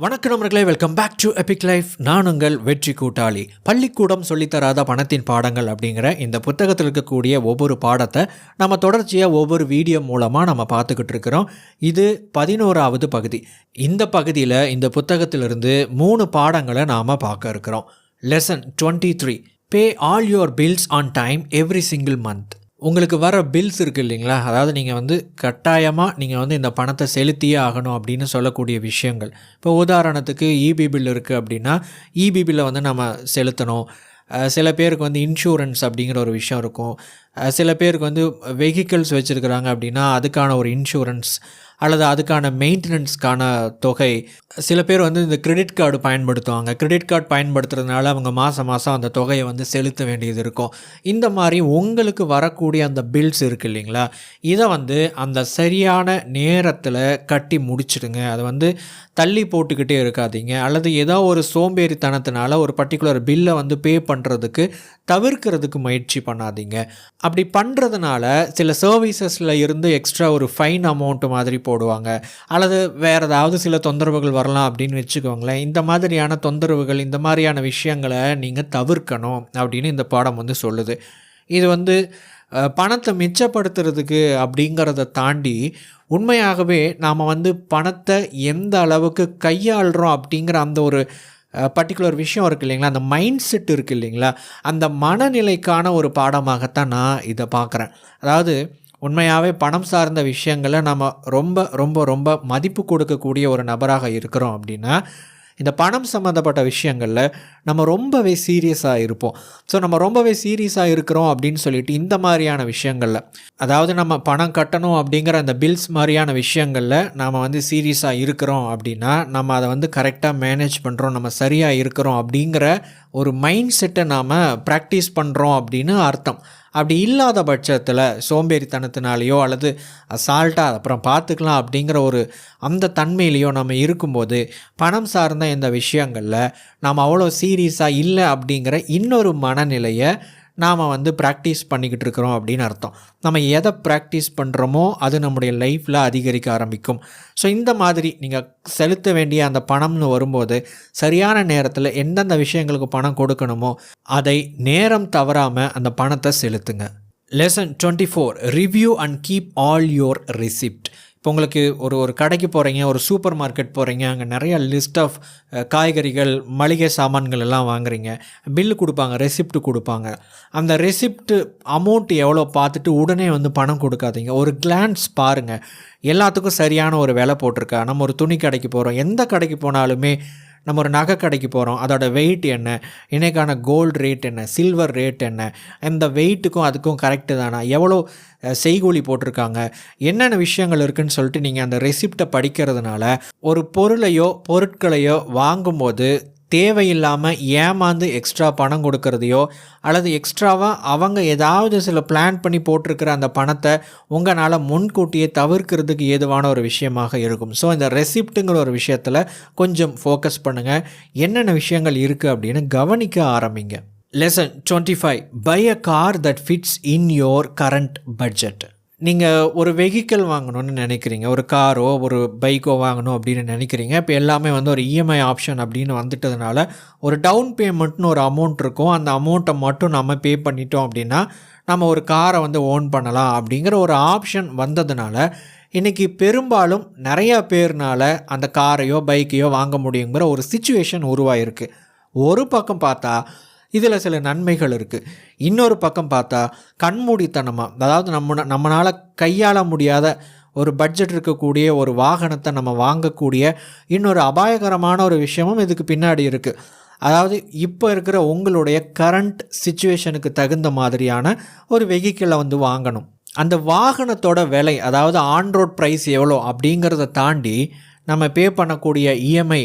வணக்கம் நண்பர்களே, welcome back to Epic Life. நான் உங்கள் வெற்றி கூட்டாளி. பள்ளிக்கூடம் சொல்லித்தராத பணத்தின் பாடங்கள் அப்படிங்கிற இந்த புத்தகத்தில் இருக்கக்கூடிய ஒவ்வொரு பாடத்தை நம்ம தொடர்ச்சியாக ஒவ்வொரு வீடியோ மூலமாக நம்ம பார்த்துக்கிட்டு இருக்கிறோம். இது 11வது பகுதி. இந்த பகுதியில் இந்த புத்தகத்திலிருந்து 3 பாடங்களை நாம் பார்க்க இருக்கிறோம். Lesson 23, pay all your bills on time every single month. உங்களுக்கு வர பில்ஸ் இருக்குது இல்லைங்களா, அதாவது நீங்கள் கட்டாயமாக நீங்கள் இந்த பணத்தை செலுத்தியே ஆகணும் அப்படின்னு சொல்லக்கூடிய விஷயங்கள். இப்போ உதாரணத்துக்கு இபி பில் இருக்குது அப்படின்னா இபி பில்லை நம்ம செலுத்தணும். சில பேருக்கு இன்சூரன்ஸ் அப்படிங்கிற ஒரு விஷயம் இருக்கும். சில பேருக்கு வெஹிக்கிள்ஸ் வச்சுருக்கிறாங்க அப்படின்னா அதுக்கான ஒரு இன்சூரன்ஸ் அல்லது அதுக்கான மெயின்டெனன்ஸ்க்கான தொகை. சில பேர் இந்த கிரெடிட் கார்டு பயன்படுத்துவாங்க. கிரெடிட் கார்டு பயன்படுத்துறதுனால அவங்க மாதம் அந்த தொகையை செலுத்த வேண்டியது இருக்கும். இந்த மாதிரி உங்களுக்கு வரக்கூடிய அந்த பில்ஸ் இருக்குது இல்லைங்களா, இதை அந்த சரியான நேரத்தில் கட்டி முடிச்சிடுங்க. அதை தள்ளி போட்டுக்கிட்டே இருக்காதீங்க. அல்லது ஏதோ ஒரு சோம்பேறித்தனத்தினால ஒரு பர்டிகுலர் பில்லை பே பண்ணுறதுக்கு தவிர்க்கிறதுக்கு முயற்சி பண்ணாதீங்க. அப்படி பண்ணுறதுனால சில சர்வீசஸில் இருந்து எக்ஸ்ட்ரா ஒரு ஃபைன் அமௌண்ட் மாதிரி போடுவாங்க, அல்லது வேறு ஏதாவது சில தொந்தரவுகள் வரலாம் அப்படின்னு வச்சுக்கோங்களேன். இந்த மாதிரியான தொந்தரவுகள், இந்த மாதிரியான விஷயங்களை நீங்கள் தவிர்க்கணும் அப்படின்னு இந்த பாடம் சொல்லுது. இது பணத்தை மிச்சப்படுத்துறதுக்கு அப்படிங்கிறத தாண்டி உண்மையாகவே நாம் பணத்தை எந்த அளவுக்கு கையாளுறோம் அப்படிங்கிற அந்த ஒரு பர்டிகுலர் விஷயம் இருக்குது இல்லைங்களா, அந்த மைண்ட் செட் இருக்குது இல்லைங்களா, அந்த மனநிலைக்கான ஒரு பாடமாகத்தான் நான் இதை பார்க்குறேன். அதாவது உண்மையாகவே பணம் சார்ந்த விஷயங்களை நம்ம ரொம்ப ரொம்ப ரொம்ப மதிப்பு கொடுக்கக்கூடிய ஒரு நபராக இருக்கிறோம் அப்படின்னா இந்த பணம் சம்மந்தப்பட்ட விஷயங்களில் நம்ம ரொம்பவே சீரியஸாக இருப்போம். ஸோ நம்ம ரொம்பவே சீரியஸாக இருக்கிறோம் அப்படின்னு சொல்லிட்டு இந்த மாதிரியான விஷயங்களில், அதாவது நம்ம பணம் கட்டணும் அப்படிங்கிற அந்த பில்ஸ் மாதிரியான விஷயங்களில் நாம் சீரியஸாக இருக்கிறோம் அப்படின்னா நம்ம அதை கரெக்டாக மேனேஜ் பண்ணுறோம், நம்ம சரியாக இருக்கிறோம் அப்படிங்கிற ஒரு மைண்ட் செட்டை நாம் ப்ராக்டிஸ் பண்ணுறோம் அப்படின்னு அர்த்தம். அப்படி இல்லாத பட்சத்தில் சோம்பேறித்தனத்தினாலேயோ அல்லது அசால்ட்டாக அப்புறம் பார்த்துக்கலாம் அப்படிங்கிற ஒரு அந்த தன்மையிலையோ நம்ம இருக்கும்போது பணம் சார்ந்த இந்த விஷயங்களில் நாம் அவ்வளோ சீரியஸாக இல்லை அப்படிங்கிற இன்னொரு மனநிலையை நாம் ப்ராக்டிஸ் பண்ணிக்கிட்டு இருக்கிறோம் அப்படின்னு அர்த்தம். நம்ம எதை ப்ராக்டிஸ் பண்ணுறோமோ அது நம்முடைய லைஃப்பில் அதிகரிக்க ஆரம்பிக்கும். ஸோ இந்த மாதிரி நீங்கள் செலுத்த வேண்டிய அந்த பணம்னு வரும்போது சரியான நேரத்தில் எந்தெந்த விஷயங்களுக்கு பணம் கொடுக்கணுமோ அதை நேரம் தவறாமல் அந்த பணத்தை செலுத்துங்க. Lesson 24, review and keep all your receipt. இப்போ உங்களுக்கு ஒரு கடைக்கு போகிறீங்க, ஒரு சூப்பர் மார்க்கெட் போகிறீங்க, அங்கே நிறையா லிஸ்ட் ஆஃப் காய்கறிகள், மளிகை சாமான்கள் எல்லாம் வாங்குறீங்க. பில்லு கொடுப்பாங்க, ரெசிப்ட் கொடுப்பாங்க. அந்த ரெசிப்ட் அமௌண்ட் எவ்வளோ பார்த்துட்டு உடனே பணம் கொடுக்காதீங்க. ஒரு கிளான்ஸ் பாருங்கள், எல்லாத்துக்கும் சரியான ஒரு விலை போட்டிருக்கா. நம்ம ஒரு துணி கடைக்கு போகிறோம், எந்த கடைக்கு போனாலுமே நம்ம ஒரு நகை கடைக்கு போகிறோம், அதோட வெயிட் என்ன, இன்றைக்கான கோல்டு ரேட் என்ன, சில்வர் ரேட் என்ன, இந்த வெயிட்டுக்கும் அதுக்கும் கரெக்டு தானா, எவ்வளோ செய்கூலி போட்டிருக்காங்க, என்னென்ன விஷயங்கள் இருக்குதுன்னு சொல்லிட்டு நீங்கள் அந்த ரெசிப்டை படிக்கிறதுனால ஒரு பொருட்களையோ வாங்கும்போது தேவையில்லாமல் ஏமாந்து எக்ஸ்ட்ரா பணம் கொடுக்கறதையோ அல்லது எக்ஸ்ட்ராவாக அவங்க ஏதாவது சில பிளான் பண்ணி போட்டிருக்கிற அந்த பணத்தை உங்களால் முன்கூட்டியே தவிர்க்கிறதுக்கு ஏதுவான ஒரு விஷயமாக இருக்கும். ஸோ இந்த ரெசிப்ட்டுங்கிற ஒரு விஷயத்தில் கொஞ்சம் ஃபோக்கஸ் பண்ணுங்கள். என்னென்ன விஷயங்கள் இருக்குது அப்படின்னு கவனிக்க ஆரம்பிங்க. Lesson 25, buy a car that fits in your current budget. நீங்கள் ஒரு வெஹிக்கிள் வாங்கணும்னு நினைக்கிறீங்க, ஒரு காரோ ஒரு பைக்கோ வாங்கணும் அப்படின்னு நினைக்கிறீங்க. இப்போ எல்லாமே ஒரு இஎம்ஐ ஆப்ஷன் அப்படின்னு வந்துட்டதுனால ஒரு டவுன் பேமெண்ட்னு ஒரு அமௌண்ட் இருக்கும். அந்த அமௌண்ட்டை மட்டும் நம்ம பே பண்ணிட்டோம் அப்படின்னா நம்ம ஒரு காரை ஓன் பண்ணலாம் அப்படிங்கிற ஒரு ஆப்ஷன் வந்ததுனால இன்றைக்கி பெரும்பாலும் நிறையா பேர்னால் அந்த காரையோ பைக்கையோ வாங்க முடியுங்கிற ஒரு சிச்சுவேஷன் உருவாயிருக்கு. ஒரு பக்கம் பார்த்தா இதில் சில நன்மைகள் இருக்குது, இன்னொரு பக்கம் பார்த்தா கண்மூடித்தனமாக, அதாவது நம்மளால் கையாள முடியாத ஒரு பட்ஜெட் இருக்கக்கூடிய ஒரு வாகனத்தை நம்ம வாங்கக்கூடிய இன்னொரு அபாயகரமான ஒரு விஷயமும் இதுக்கு பின்னாடி இருக்குது. அதாவது இப்போ இருக்கிற உங்களுடைய கரண்ட் சிச்சுவேஷனுக்கு தகுந்த மாதிரியான ஒரு வெஹிக்கிளை வாங்கணும். அந்த வாகனத்தோட விலை, அதாவது ஆன்ரோட் ப்ரைஸ் எவ்வளோ அப்படிங்கிறத தாண்டி நம்ம பே பண்ணக்கூடிய இஎம்ஐ,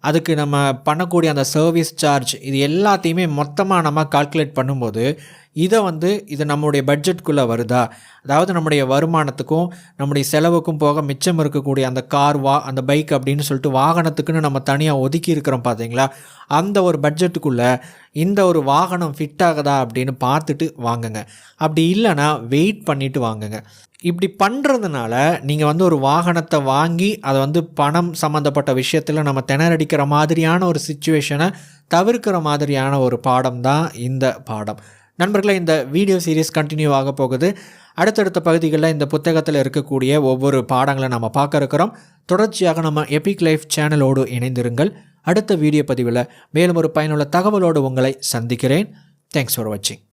அதுக்கு நம்ம பண்ணக்கூடிய அந்த சர்வீஸ் சார்ஜ், இது எல்லாத்தையுமே மொத்தமாக நம்ம கால்குலேட் பண்ணும்போது இதை இது நம்முடைய பட்ஜெட்குள்ளே வருதா, அதாவது நம்முடைய வருமானத்துக்கும் நம்முடைய செலவுக்கும் போக மிச்சம் இருக்கக்கூடிய அந்த கார் அந்த பைக் அப்படின்னு சொல்லிட்டு வாகனத்துக்குன்னு நம்ம தனியாக ஒதுக்கி இருக்கிறோம் பார்த்தீங்களா, அந்த ஒரு பட்ஜெட்டுக்குள்ளே இந்த ஒரு வாகனம் ஃபிட் ஆகுதா அப்படின்னு பார்த்துட்டு வாங்குங்க. அப்படி இல்லைன்னா வெயிட் பண்ணிவிட்டு வாங்குங்க. இப்படி பண்ணுறதுனால நீங்கள் ஒரு வாகனத்தை வாங்கி அதை பணம் சம்மந்தப்பட்ட விஷயத்தில் நம்ம திணறடிக்கிற மாதிரியான ஒரு சிச்சுவேஷனை தவிர்க்கிற மாதிரியான ஒரு பாடம் தான் இந்த பாடம். நண்பர்களே, இந்த வீடியோ சீரிஸ் கண்டினியூ ஆக போகுது. அடுத்தடுத்த பகுதிகளில் இந்த புத்தகத்தில் இருக்கக்கூடிய ஒவ்வொரு பாடங்களை நம்ம பார்க்க இருக்கிறோம். தொடர்ச்சியாக நம்ம எபிக் லைஃப் சேனலோடு இணைந்திருங்கள். அடுத்த வீடியோ பதிவில் மேலும் ஒரு பயனுள்ள தகவலோடு உங்களை சந்திக்கிறேன். தேங்க்ஸ் ஃபார் வாட்சிங்.